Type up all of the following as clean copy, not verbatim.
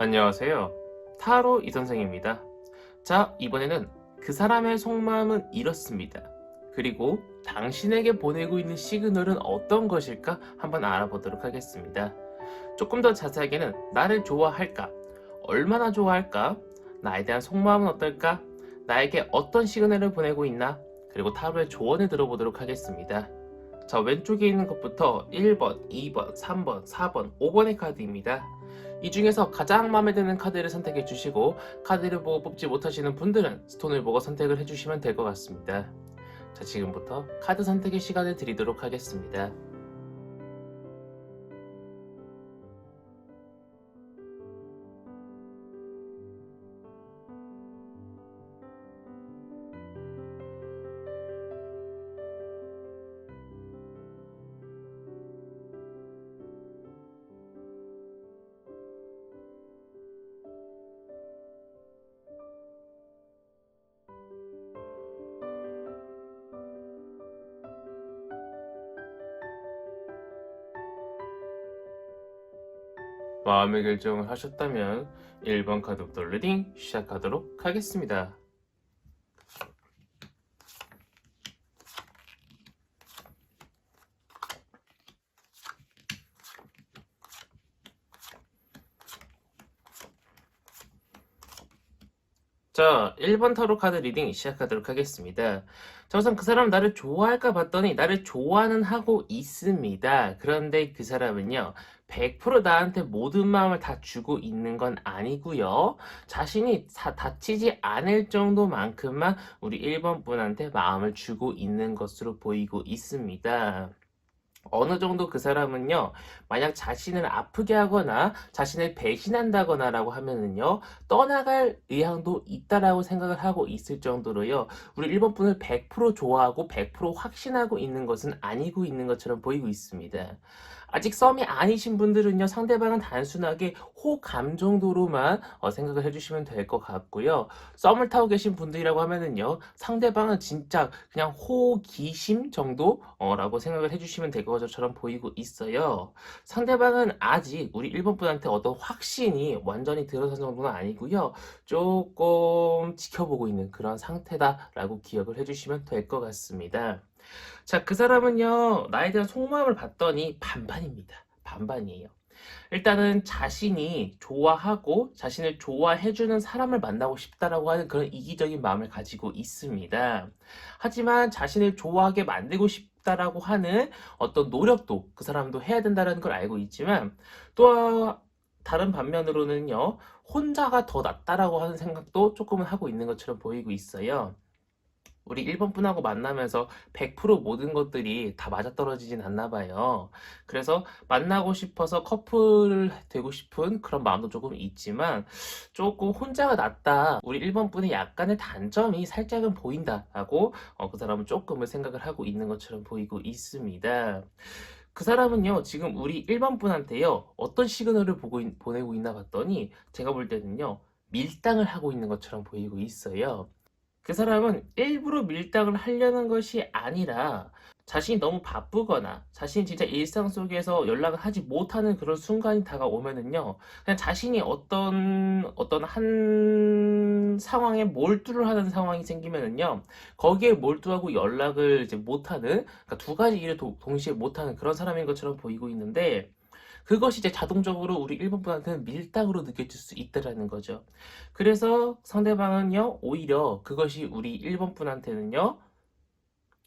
안녕하세요. 타로 이선생입니다. 자, 이번에는 그 사람의 속마음은 이렇습니다. 그리고 당신에게 보내고 있는 시그널은 어떤 것일까 한번 알아보도록 하겠습니다. 조금 더 자세하게는 나를 좋아할까? 얼마나 좋아할까? 나에 대한 속마음은 어떨까? 나에게 어떤 시그널을 보내고 있나? 그리고 타로의 조언을 들어보도록 하겠습니다. 자, 왼쪽에 있는 것부터 1번, 2번, 3번, 4번, 5번의 카드입니다. 이 중에서 가장 마음에 드는 카드를 선택해 주시고 카드를 보고 뽑지 못하시는 분들은 스톤을 보고 선택을 해주시면 될 것 같습니다. 자, 지금부터 카드 선택의 시간을 드리도록 하겠습니다. 마음의 결정을 하셨다면 1번 카드부터 리딩 시작하도록 하겠습니다. 자, 1번 타로 카드 리딩 시작하도록 하겠습니다. 자, 우선 그 사람 나를 좋아할까 봤더니 나를 좋아는 하고 있습니다. 그런데 그 사람은요, 100% 나한테 모든 마음을 다 주고 있는 건 아니고요. 자신이 다치지 않을 정도만큼만 우리 1번 분한테 마음을 주고 있는 것으로 보이고 있습니다. 어느 정도 그 사람은요, 만약 자신을 아프게 하거나 자신을 배신한다거나 라고 하면은요, 떠나갈 의향도 있다라고 생각을 하고 있을 정도로요, 우리 1번 분을 100% 좋아하고 100% 확신하고 있는 것은 아니고 있는 것처럼 보이고 있습니다. 아직 썸이 아니신 분들은요, 상대방은 단순하게 호감 정도로만 생각을 해주시면 될 것 같고요. 썸을 타고 계신 분들이라고 하면은요, 상대방은 진짜 그냥 호기심 정도라고 생각을 해주시면 될 것처럼 보이고 있어요. 상대방은 아직 우리 1번 분한테 어떤 확신이 완전히 들어선 정도는 아니고요. 조금 지켜보고 있는 그런 상태다라고 기억을 해주시면 될 것 같습니다. 자, 그 사람은요, 나에 대한 속마음을 봤더니 반반입니다. 반반이에요. 일단은 자신이 좋아하고 자신을 좋아해주는 사람을 만나고 싶다라고 하는 그런 이기적인 마음을 가지고 있습니다. 하지만 자신을 좋아하게 만들고 싶다라고 하는 어떤 노력도 그 사람도 해야 된다는 걸 알고 있지만 또 다른 반면으로는요, 혼자가 더 낫다라고 하는 생각도 조금은 하고 있는 것처럼 보이고 있어요. 우리 1번 분하고 만나면서 100% 모든 것들이 다 맞아떨어지진 않나 봐요. 그래서 만나고 싶어서 커플 되고 싶은 그런 마음도 조금 있지만 조금 혼자가 낫다. 우리 1번 분의 약간의 단점이 살짝은 보인다라고 그 사람은 조금은 생각을 하고 있는 것처럼 보이고 있습니다. 그 사람은요, 지금 우리 1번 분한테요, 어떤 시그널을 보내고 있나 봤더니 제가 볼 때는요, 밀당을 하고 있는 것처럼 보이고 있어요. 그 사람은 일부러 밀당을 하려는 것이 아니라 자신이 너무 바쁘거나 자신이 진짜 일상 속에서 연락을 하지 못하는 그런 순간이 다가오면은요, 그냥 자신이 어떤 한 상황에 몰두를 하는 상황이 생기면은요, 거기에 몰두하고 연락을 이제 못하는, 그러니까 두 가지 일을 동시에 못하는 그런 사람인 것처럼 보이고 있는데, 그것이 이제 자동적으로 우리 1번 분한테는 밀당으로 느껴질 수 있다라는 거죠. 그래서 상대방은요, 오히려 그것이 우리 1번 분한테는요,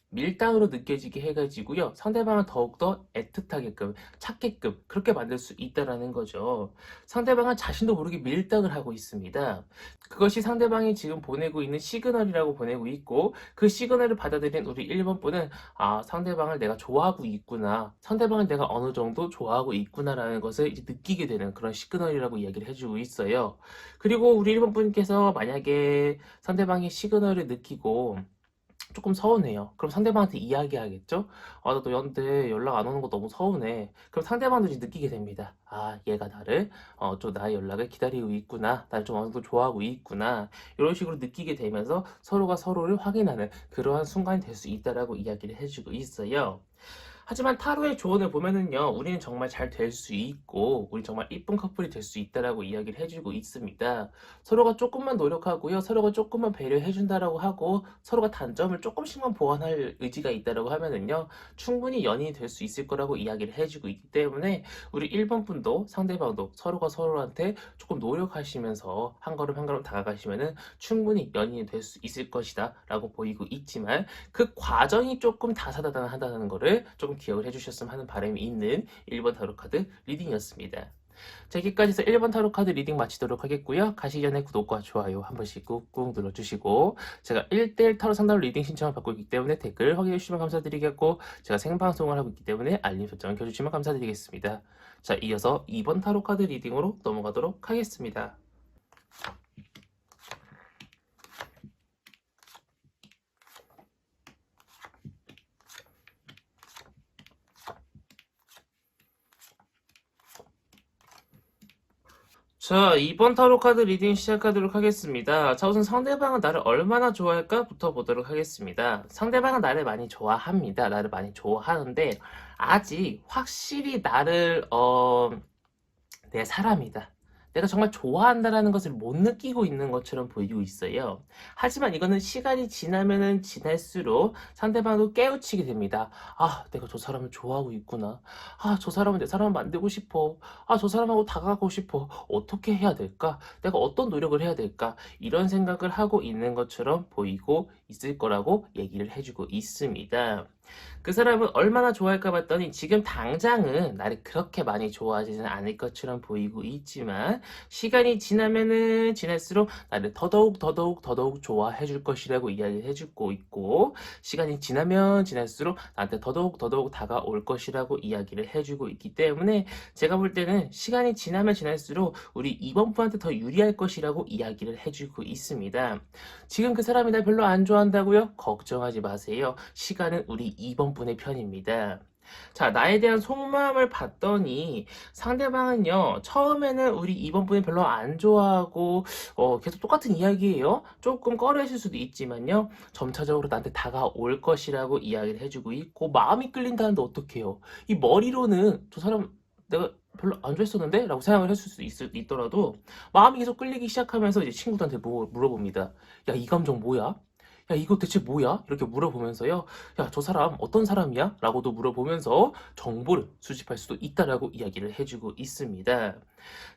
밀당으로 느껴지게 해가지고요. 상대방을 더욱더 애틋하게끔, 찾게끔 그렇게 만들 수 있다라는 거죠. 상대방은 자신도 모르게 밀당을 하고 있습니다. 그것이 상대방이 지금 보내고 있는 시그널이라고 보내고 있고 그 시그널을 받아들인 우리 1번 분은 아, 상대방을 내가 좋아하고 있구나. 상대방을 내가 어느 정도 좋아하고 있구나라는 것을 이제 느끼게 되는 그런 시그널이라고 이야기를 해주고 있어요. 그리고 우리 1번 분께서 만약에 상대방의 시그널을 느끼고 조금 서운해요. 그럼 상대방한테 이야기하겠죠? 아, 나 너한테 연락 안 오는 거 너무 서운해. 그럼 상대방도 이제 느끼게 됩니다. 아, 얘가 나를, 좀 나의 연락을 기다리고 있구나. 나를 좀 어느 정도 좋아하고 있구나. 이런 식으로 느끼게 되면서 서로가 서로를 확인하는 그러한 순간이 될 수 있다라고 이야기를 해주고 있어요. 하지만 타로의 조언을 보면은요, 우리는 정말 잘 될 수 있고, 우리 정말 이쁜 커플이 될 수 있다라고 이야기를 해주고 있습니다. 서로가 조금만 노력하고요, 서로가 조금만 배려해준다라고 하고, 서로가 단점을 조금씩만 보완할 의지가 있다라고 하면은요, 충분히 연인이 될 수 있을 거라고 이야기를 해주고 있기 때문에, 우리 1번 분도 상대방도 서로가 서로한테 조금 노력하시면서 한 걸음 한 걸음 다가가시면은 충분히 연인이 될 수 있을 것이다 라고 보이고 있지만, 그 과정이 조금 다사다난하다는 거를 조금 기억을 해주셨으면 하는 바람이 있는 1번 타로카드 리딩이었습니다. 자, 여기까지 해서 1번 타로카드 리딩 마치도록 하겠고요. 가시기 전에 구독과 좋아요 한 번씩 꾹꾹 눌러주시고, 제가 1대1 타로 상담 리딩 신청을 받고 있기 때문에 댓글 확인해 주시면 감사드리겠고, 제가 생방송을 하고 있기 때문에 알림 설정을 켜주시면 감사드리겠습니다. 자, 이어서 2번 타로카드 리딩으로 넘어가도록 하겠습니다. 자, 이번 타로 카드 리딩 시작하도록 하겠습니다. 자, 우선 상대방은 나를 얼마나 좋아할까부터 보도록 하겠습니다. 상대방은 나를 많이 좋아합니다. 나를 많이 좋아하는데, 아직 확실히 나를, 내 사람이다, 내가 정말 좋아한다라는 것을 못 느끼고 있는 것처럼 보이고 있어요. 하지만 이거는 시간이 지나면은 지날수록 상대방도 깨우치게 됩니다. 아, 내가 저 사람을 좋아하고 있구나. 아, 저 사람은 내 사람을 만들고 싶어. 아, 저 사람하고 다가가고 싶어. 어떻게 해야 될까? 내가 어떤 노력을 해야 될까? 이런 생각을 하고 있는 것처럼 보이고 있을 거라고 얘기를 해주고 있습니다. 그 사람은 얼마나 좋아할까 봤더니 지금 당장은 나를 그렇게 많이 좋아하지는 않을 것처럼 보이고 있지만, 시간이 지나면은 지날수록 나를 더더욱 좋아해 줄 것이라고 이야기를 해주고 있고, 시간이 지나면 지날수록 나한테 더더욱 다가올 것이라고 이야기를 해주고 있기 때문에, 제가 볼 때는 시간이 지나면 지날수록 우리 이번 분한테 더 유리할 것이라고 이야기를 해주고 있습니다. 지금 그 사람이 날 별로 안 좋아한다고요? 걱정하지 마세요. 시간은 우리 2번 분의 편입니다. 자, 나에 대한 속마음을 봤더니 상대방은요, 처음에는 우리 2번 분이 별로 안 좋아하고, 계속 똑같은 이야기예요. 조금 꺼려하실 수도 있지만요, 점차적으로 나한테 다가올 것이라고 이야기를 해주고 있고, 마음이 끌린다는데 어떡해요? 이 머리로는 저 사람 내가 별로 안 좋아했었는데? 라고 생각을 했을 수 있더라도, 마음이 계속 끌리기 시작하면서 이제 친구들한테 물어봅니다. 야, 이 감정 뭐야? 야, 이거 대체 뭐야? 이렇게 물어보면서요. 야, 저 사람 어떤 사람이야? 라고도 물어보면서 정보를 수집할 수도 있다라고 이야기를 해주고 있습니다.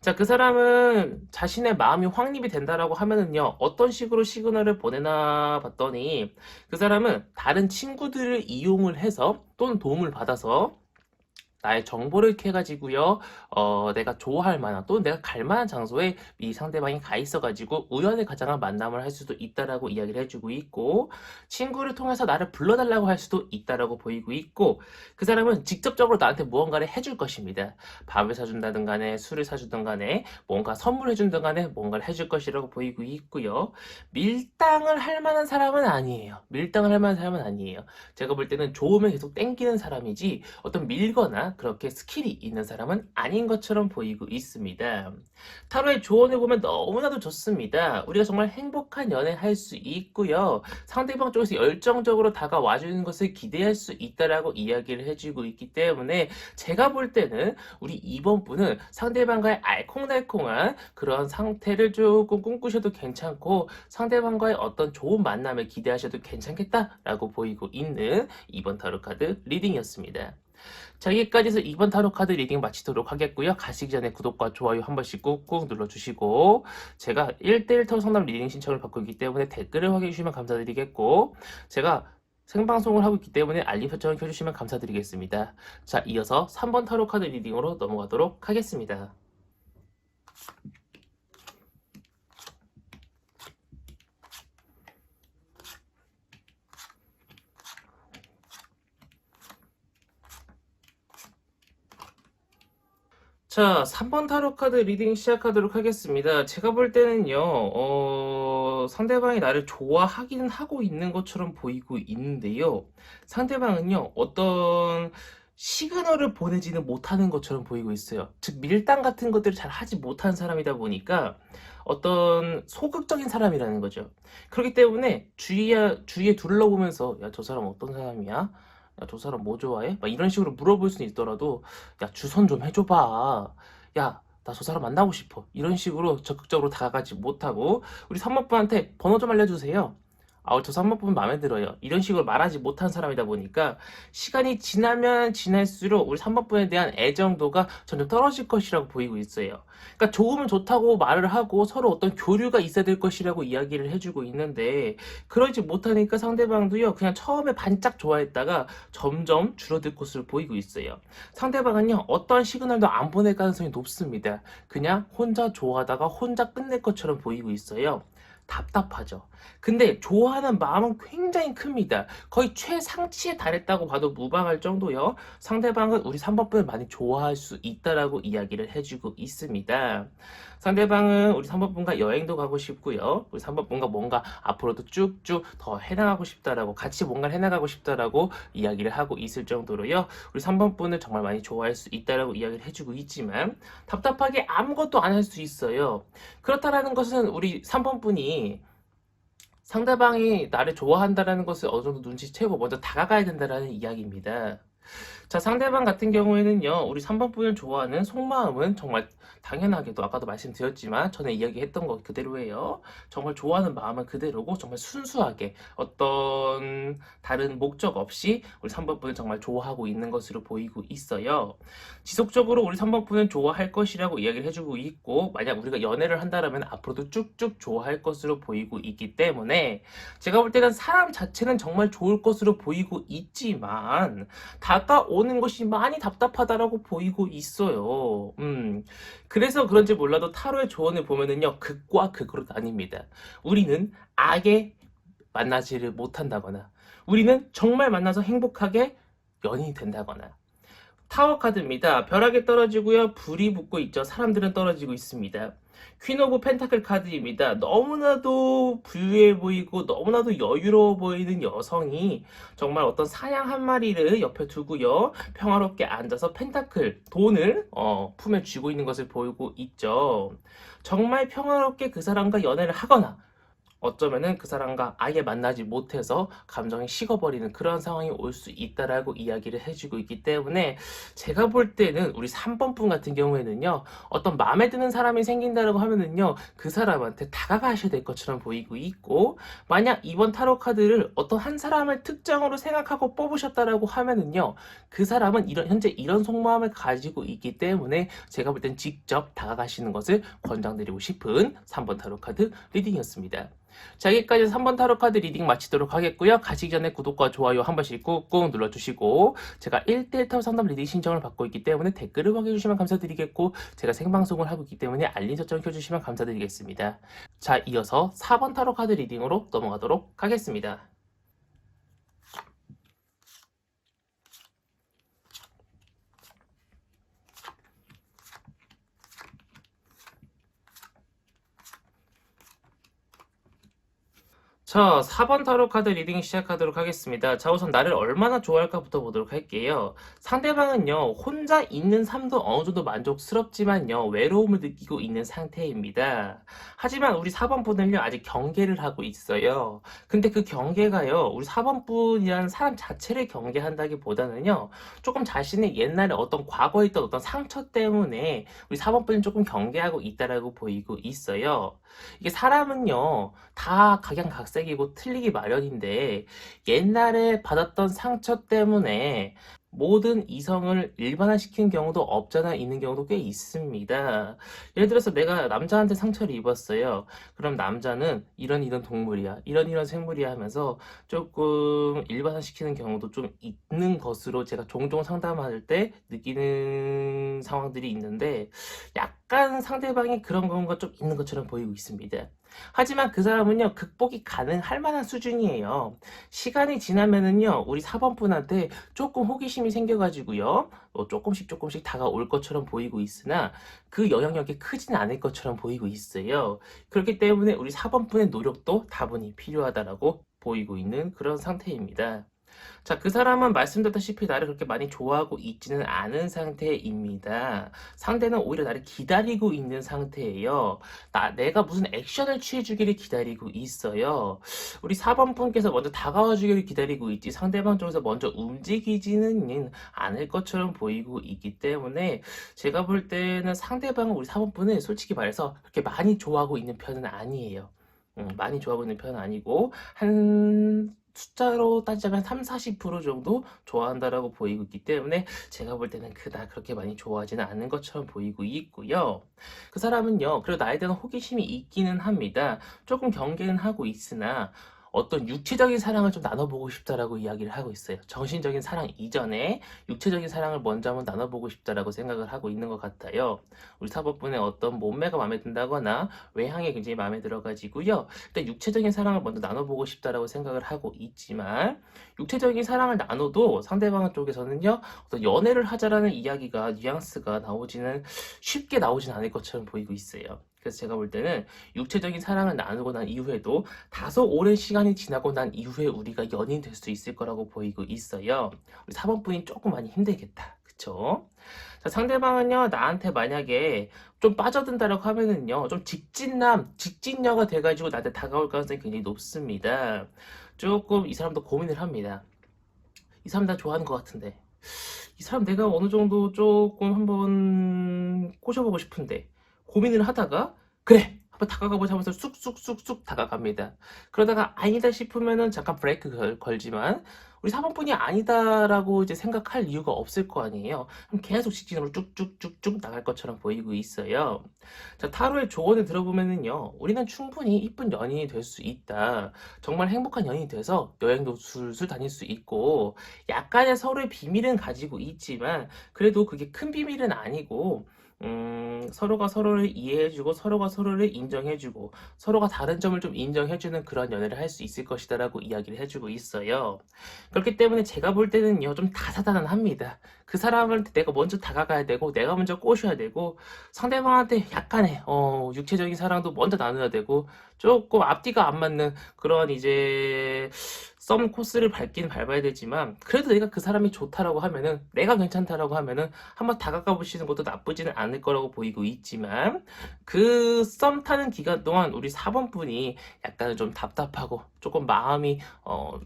자, 그 사람은 자신의 마음이 확립이 된다라고 하면은요, 어떤 식으로 시그널을 보내나 봤더니, 그 사람은 다른 친구들을 이용을 해서 또는 도움을 받아서 나의 정보를 캐가지고요, 내가 좋아할 만한 또는 내가 갈 만한 장소에 이 상대방이 가 있어가지고 우연히 가장한 만남을 할 수도 있다라고 이야기를 해주고 있고, 친구를 통해서 나를 불러달라고 할 수도 있다라고 보이고 있고, 그 사람은 직접적으로 나한테 무언가를 해줄 것입니다. 밥을 사준다든 간에 술을 사주든 간에 뭔가 선물해준든 간에 뭔가를 해줄 것이라고 보이고 있고요. 밀당을 할 만한 사람은 아니에요. 밀당을 할 만한 사람은 아니에요. 제가 볼 때는 좋으면 계속 땡기는 사람이지, 어떤 밀거나 그렇게 스킬이 있는 사람은 아닌 것처럼 보이고 있습니다. 타로의 조언을 보면 너무나도 좋습니다. 우리가 정말 행복한 연애 할 수 있고요, 상대방 쪽에서 열정적으로 다가와 주는 것을 기대할 수 있다라고 이야기를 해주고 있기 때문에, 제가 볼 때는 우리 이번 분은 상대방과의 알콩달콩한 그런 상태를 조금 꿈꾸셔도 괜찮고, 상대방과의 어떤 좋은 만남을 기대하셔도 괜찮겠다라고 보이고 있는 이번 타로 카드 리딩이었습니다. 자, 여기까지 해서 2번 타로 카드 리딩 마치도록 하겠고요. 가시기 전에 구독과 좋아요 한 번씩 꾹꾹 눌러주시고, 제가 1대1 타로 상담 리딩 신청을 받고 있기 때문에 댓글을 확인해 주시면 감사드리겠고, 제가 생방송을 하고 있기 때문에 알림 설정을 켜주시면 감사드리겠습니다. 자, 이어서 3번 타로 카드 리딩으로 넘어가도록 하겠습니다. 자, 3번 타로 카드 리딩 시작하도록 하겠습니다. 제가 볼 때는요, 상대방이 나를 좋아하기는 하고 있는 것처럼 보이고 있는데요, 상대방은요, 어떤 시그널을 보내지는 못하는 것처럼 보이고 있어요. 즉, 밀당 같은 것들을 잘 하지 못한 사람이다 보니까 어떤 소극적인 사람이라는 거죠. 그렇기 때문에 주위에 둘러보면서, 야, 저 사람 어떤 사람이야? 야, 저 사람 뭐 좋아해? 막 이런 식으로 물어볼 수는 있더라도, 야, 주선 좀 해줘봐. 야, 나 저 사람 만나고 싶어. 이런 식으로 적극적으로 다가가지 못하고, 우리 산모분한테 번호 좀 알려주세요. 저 산모분 마음에 들어요. 이런 식으로 말하지 못한 사람이다 보니까, 시간이 지나면 지날수록 우리 산모분에 대한 애정도가 점점 떨어질 것이라고 보이고 있어요. 그러니까 좋으면 좋다고 말을 하고 서로 어떤 교류가 있어야 될 것이라고 이야기를 해주고 있는데, 그러지 못하니까 상대방도요, 그냥 처음에 반짝 좋아했다가 점점 줄어들 것으로 보이고 있어요. 상대방은요, 어떠한 시그널도 안 보낼 가능성이 높습니다. 그냥 혼자 좋아하다가 혼자 끝낼 것처럼 보이고 있어요. 답답하죠. 근데 좋아하는 마음은 굉장히 큽니다. 거의 최상치에 달했다고 봐도 무방할 정도요. 상대방은 우리 3번분을 많이 좋아할 수 있다라고 이야기를 해주고 있습니다. 상대방은 우리 3번분과 여행도 가고 싶고요. 우리 3번분과 뭔가 앞으로도 쭉쭉 더 해나가고 싶다라고, 같이 뭔가를 해나가고 싶다라고 이야기를 하고 있을 정도로요. 우리 3번분을 정말 많이 좋아할 수 있다라고 이야기를 해주고 있지만, 답답하게 아무것도 안 할 수 있어요. 그렇다라는 것은 우리 3번분이 상대방이 나를 좋아한다라는 것을 어느 정도 눈치채고 먼저 다가가야 된다라는 이야기입니다. 자, 상대방 같은 경우에는요, 우리 3번 분을 좋아하는 속마음은 정말 당연하게도 아까도 말씀드렸지만 전에 이야기했던 것 그대로예요. 정말 좋아하는 마음은 그대로고 정말 순수하게 어떤 다른 목적 없이 우리 3번 분을 정말 좋아하고 있는 것으로 보이고 있어요. 지속적으로 우리 3번 분은 좋아할 것이라고 이야기를 해주고 있고, 만약 우리가 연애를 한다면 앞으로도 쭉쭉 좋아할 것으로 보이고 있기 때문에, 제가 볼 때는 사람 자체는 정말 좋을 것으로 보이고 있지만 다가오는 것이 많이 답답하다라고 보이고 있어요. 그래서 그런지 몰라도 타로의 조언을 보면은요, 극과 극으로 나뉩니다. 우리는 아예 만나지를 못한다거나, 우리는 정말 만나서 행복하게 연인이 된다거나. 타워 카드입니다. 벼락이 떨어지고요, 불이 붙고 있죠. 사람들은 떨어지고 있습니다. 퀸 오브 펜타클 카드입니다. 너무나도 부유해 보이고 너무나도 여유로워 보이는 여성이 정말 어떤 사냥 한 마리를 옆에 두고요, 평화롭게 앉아서 펜타클, 돈을 품에 쥐고 있는 것을 보이고 있죠. 정말 평화롭게 그 사람과 연애를 하거나, 어쩌면은 그 사람과 아예 만나지 못해서 감정이 식어버리는 그런 상황이 올 수 있다라고 이야기를 해주고 있기 때문에, 제가 볼 때는 우리 3번 분 같은 경우에는요, 어떤 마음에 드는 사람이 생긴다라고 하면은요, 그 사람한테 다가가셔야 될 것처럼 보이고 있고, 만약 이번 타로 카드를 어떤 한 사람을 특정으로 생각하고 뽑으셨다라고 하면은요, 그 사람은 현재 이런 속마음을 가지고 있기 때문에 제가 볼 땐 직접 다가가시는 것을 권장드리고 싶은 3번 타로 카드 리딩이었습니다. 자, 여기까지 3번 타로 카드 리딩 마치도록 하겠고요. 가시기 전에 구독과 좋아요 한 번씩 꾹꾹 눌러주시고, 제가 1대1 타로 상담 리딩 신청을 받고 있기 때문에 댓글을 확인해주시면 감사드리겠고, 제가 생방송을 하고 있기 때문에 알림 설정 켜주시면 감사드리겠습니다. 자, 이어서 4번 타로 카드 리딩으로 넘어가도록 하겠습니다. 자, 4번 타로 카드 리딩 시작하도록 하겠습니다. 자, 우선 나를 얼마나 좋아할까부터 보도록 할게요. 상대방은요, 혼자 있는 삶도 어느 정도 만족스럽지만요, 외로움을 느끼고 있는 상태입니다. 하지만 우리 4번 분은요, 아직 경계를 하고 있어요. 근데 그 경계가요, 우리 4번 분이라는 사람 자체를 경계한다기보다는요, 조금 자신의 옛날에 어떤 과거에 있던 어떤 상처 때문에 우리 4번 분은 조금 경계하고 있다라고 보이고 있어요. 이게 사람은요, 다 각양각색이고 틀리기 마련인데, 옛날에 받았던 상처 때문에 모든 이성을 일반화시킨 경우도 없잖아 있는 경우도 꽤 있습니다. 예를 들어서 내가 남자한테 상처를 입었어요. 그럼 남자는 이런 이런 동물이야, 이런 이런 생물이야 하면서 조금 일반화시키는 경우도 좀 있는 것으로 제가 종종 상담할 때 느끼는 상황들이 있는데, 약간 상대방이 그런 건가 좀 있는 것처럼 보이고 있습니다. 하지만 그 사람은요, 극복이 가능할 만한 수준이에요. 시간이 지나면은요, 우리 4번 분한테 조금 호기심이 생겨가지고요, 조금씩 다가올 것처럼 보이고 있으나 그 영향력이 크진 않을 것처럼 보이고 있어요. 그렇기 때문에 우리 4번 분의 노력도 다분히 필요하다라고 보이고 있는 그런 상태입니다. 자, 그 사람은 말씀드렸다시피 나를 그렇게 많이 좋아하고 있지는 않은 상태입니다. 상대는 오히려 나를 기다리고 있는 상태예요. 내가 무슨 액션을 취해주기를 기다리고 있어요. 우리 4번 분께서 먼저 다가와 주기를 기다리고 있지 상대방 쪽에서 먼저 움직이지는 않을 것처럼 보이고 있기 때문에 제가 볼 때는 상대방은 우리 4번 분을 솔직히 말해서 그렇게 많이 좋아하고 있는 편은 아니에요. 많이 좋아하고 있는 편은 아니고 한 숫자로 따지자면 3, 40% 정도 좋아한다라고 보이고 있기 때문에 제가 볼 때는 그닥 그렇게 많이 좋아하지는 않는 것처럼 보이고 있고요. 그 사람은요, 그래도 나에 대한 호기심이 있기는 합니다. 조금 경계는 하고 있으나 어떤 육체적인 사랑을 좀 나눠보고 싶다라고 이야기를 하고 있어요. 정신적인 사랑 이전에 육체적인 사랑을 먼저 한번 나눠보고 싶다라고 생각을 하고 있는 것 같아요. 우리 사법분의 어떤 몸매가 마음에 든다거나 외향이 굉장히 마음에 들어가지고요. 일단 육체적인 사랑을 먼저 나눠보고 싶다라고 생각을 하고 있지만 육체적인 사랑을 나눠도 상대방 쪽에서는요, 어떤 연애를 하자라는 이야기가 뉘앙스가 쉽게 나오진 않을 것처럼 보이고 있어요. 그래서 제가 볼 때는 육체적인 사랑을 나누고 난 이후에도 다소 오랜 시간이 지나고 난 이후에 우리가 연인 될 수 있을 거라고 보이고 있어요. 우리 4번분이 조금 많이 힘들겠다. 그쵸? 자, 상대방은요, 나한테 만약에 좀 빠져든다라고 하면은요, 좀 직진녀가 돼가지고 나한테 다가올 가능성이 굉장히 높습니다. 조금 이 사람도 고민을 합니다. 이 사람 나 좋아하는 것 같은데. 이 사람 내가 어느 정도 조금 한번 꼬셔보고 싶은데. 고민을 하다가 그래 한번 다가가보자 하면서 쑥쑥쑥쑥 다가갑니다. 그러다가 아니다 싶으면은 잠깐 브레이크 걸지만 우리 4번분이 아니다라고 이제 생각할 이유가 없을 거 아니에요. 그럼 계속 직진으로 쭉쭉쭉쭉 나갈 것처럼 보이고 있어요. 자, 타로의 조언을 들어보면은요, 우리는 충분히 이쁜 연인이 될 수 있다. 정말 행복한 연인이 돼서 여행도 술술 다닐 수 있고 약간의 서로의 비밀은 가지고 있지만 그래도 그게 큰 비밀은 아니고 서로가 서로를 이해해주고 서로가 서로를 인정해주고 서로가 다른 점을 좀 인정해주는 그런 연애를 할 수 있을 것이다라고 이야기를 해주고 있어요. 그렇기 때문에 제가 볼 때는요, 좀 다사다난합니다. 그 사람한테 내가 먼저 다가가야 되고 내가 먼저 꼬셔야 되고 상대방한테 약간의 육체적인 사랑도 먼저 나눠야 되고 조금 앞뒤가 안 맞는 그런 이제 썸 코스를 밟긴 밟아야 되지만 그래도 내가 그 사람이 좋다라고 하면은 내가 괜찮다라고 하면은 한번 다가가 보시는 것도 나쁘지는 않을 거라고 보이고 있지만 그 썸 타는 기간 동안 우리 4번 분이 약간은 좀 답답하고 조금 마음이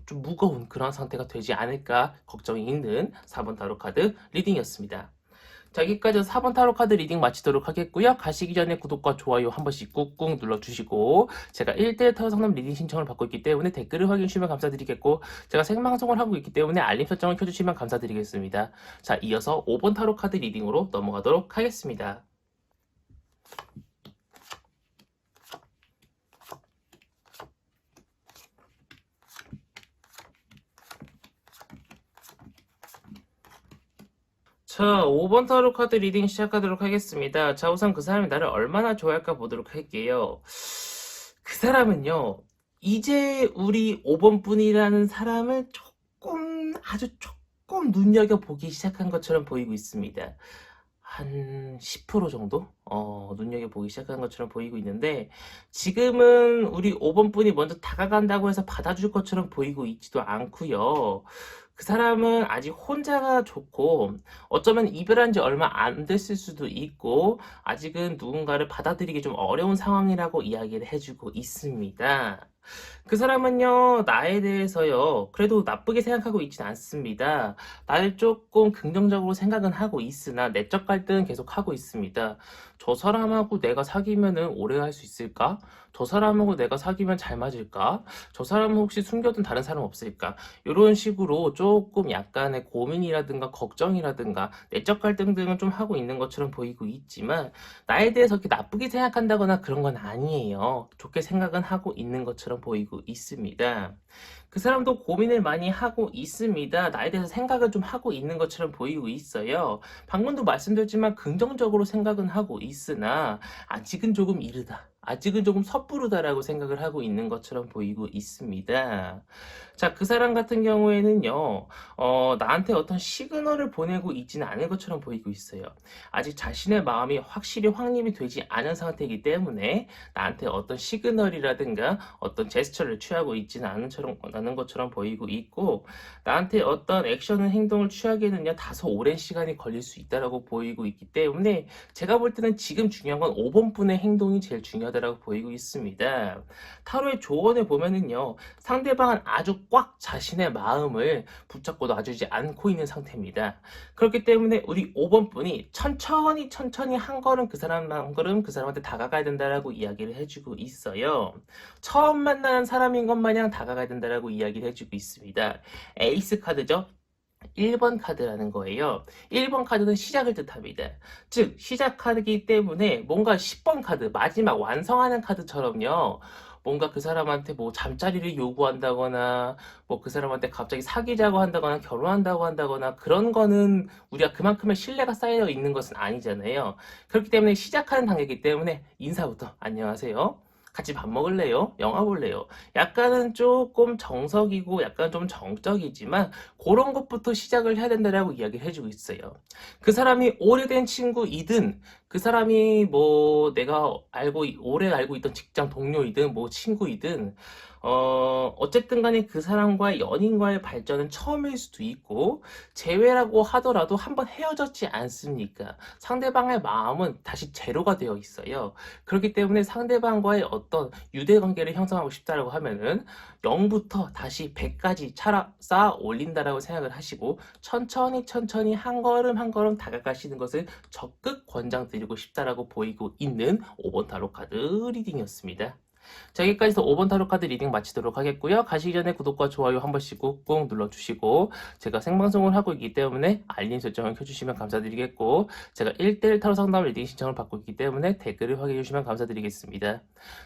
좀 무거운 그런 상태가 되지 않을까 걱정이 있는 4번 타로 카드 리딩이었습니다. 자, 여기까지 4번 타로 카드 리딩 마치도록 하겠고요. 가시기 전에 구독과 좋아요 한 번씩 꾹꾹 눌러주시고 제가 1대1 타로 상담 리딩 신청을 받고 있기 때문에 댓글을 확인해 주시면 감사드리겠고 제가 생방송을 하고 있기 때문에 알림 설정을 켜주시면 감사드리겠습니다. 자, 이어서 5번 타로 카드 리딩으로 넘어가도록 하겠습니다. 자, 5번 타로 카드 리딩 시작하도록 하겠습니다. 자, 우선 그 사람이 나를 얼마나 좋아할까 보도록 할게요. 그 사람은요, 이제 우리 5번 분이라는 사람을 아주 조금 눈여겨보기 시작한 것처럼 보이고 있습니다. 한 10% 정도? 눈여겨보기 시작한 것처럼 보이고 있는데, 지금은 우리 5번 분이 먼저 다가간다고 해서 받아줄 것처럼 보이고 있지도 않고요. 그 사람은 아직 혼자가 좋고 어쩌면 이별한 지 얼마 안 됐을 수도 있고 아직은 누군가를 받아들이기 좀 어려운 상황이라고 이야기를 해주고 있습니다. 그 사람은요, 나에 대해서요, 그래도 나쁘게 생각하고 있진 않습니다. 나를 조금 긍정적으로 생각은 하고 있으나 내적 갈등은 계속 하고 있습니다. 저 사람하고 내가 사귀면은 오래 할 수 있을까? 저 사람하고 내가 사귀면 잘 맞을까? 저 사람은 혹시 숨겨둔 다른 사람 없을까? 이런 식으로 조금 약간의 고민이라든가 걱정이라든가 내적 갈등 등은 좀 하고 있는 것처럼 보이고 있지만 나에 대해서 그렇게 나쁘게 생각한다거나 그런 건 아니에요. 좋게 생각은 하고 있는 것처럼 보이고 있습니다. 그 사람도 고민을 많이 하고 있습니다. 나에 대해서 생각을 좀 하고 있는 것처럼 보이고 있어요. 방금도 말씀드렸지만 긍정적으로 생각은 하고 있으나 아직은 조금 이르다. 아직은 조금 섣부르다라고 생각을 하고 있는 것처럼 보이고 있습니다. 자, 그 사람 같은 경우에는요, 나한테 어떤 시그널을 보내고 있지는 않은 것처럼 보이고 있어요. 아직 자신의 마음이 확실히 확립이 되지 않은 상태이기 때문에 나한테 어떤 시그널이라든가 어떤 제스처를 취하고 있지는 않은 것처럼 보이고 있고, 나한테 어떤 액션을 행동을 취하기에는요 다소 오랜 시간이 걸릴 수 있다라고 보이고 있기 때문에 제가 볼 때는 지금 중요한 건 5번 분의 행동이 제일 중요하다라고 보이고 있습니다. 타로의 조언에 보면은요 상대방은 아주 꽉 자신의 마음을 붙잡고 놔주지 않고 있는 상태입니다. 그렇기 때문에 우리 5번 분이 천천히 한 걸음 그 사람 한 걸음 그 사람한테 다가가야 된다라고 이야기를 해주고 있어요. 처음 만나는 사람인 것 마냥 다가가야 된다라고 이야기를 해주고 있습니다. 에이스 카드죠. 1번 카드라는 거예요. 1번 카드는 시작을 뜻합니다. 즉, 시작 카드이기 때문에 뭔가 10번 카드, 마지막 완성하는 카드처럼요. 뭔가 그 사람한테 뭐 잠자리를 요구한다거나, 뭐 그 사람한테 갑자기 사귀자고 한다거나, 결혼한다고 한다거나, 그런 거는 우리가 그만큼의 신뢰가 쌓여 있는 것은 아니잖아요. 그렇기 때문에 시작하는 단계이기 때문에 인사부터 안녕하세요. 같이 밥 먹을래요? 영화 볼래요? 약간은 조금 정석이고 약간 좀 정적이지만 그런 것부터 시작을 해야 된다라고 이야기를 해주고 있어요. 그 사람이 오래된 친구이든 그 사람이 뭐 내가 오래 알고 있던 직장 동료이든 뭐 친구이든 어쨌든 간에 그 사람과의 연인과의 발전은 처음일 수도 있고 재회라고 하더라도 한번 헤어졌지 않습니까? 상대방의 마음은 다시 제로가 되어 있어요. 그렇기 때문에 상대방과의 어떤 유대 관계를 형성하고 싶다라고 하면은 0부터 다시 100까지 쌓아 올린다라고 생각을 하시고 천천히 한 걸음 한 걸음 다가가시는 것을 적극 권장드리고 싶다라고 보이고 있는 5번 타로 카드 리딩이었습니다. 자, 여기까지 해서 5번 타로 카드 리딩 마치도록 하겠고요. 가시기 전에 구독과 좋아요 한 번씩 꾹꾹 눌러주시고 제가 생방송을 하고 있기 때문에 알림 설정을 켜주시면 감사드리겠고 제가 1대1 타로 상담 리딩 신청을 받고 있기 때문에 댓글을 확인해 주시면 감사드리겠습니다.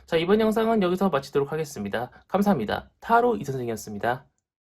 자, 이번 영상은 여기서 마치도록 하겠습니다. 감사합니다. 타로 이선생이었습니다.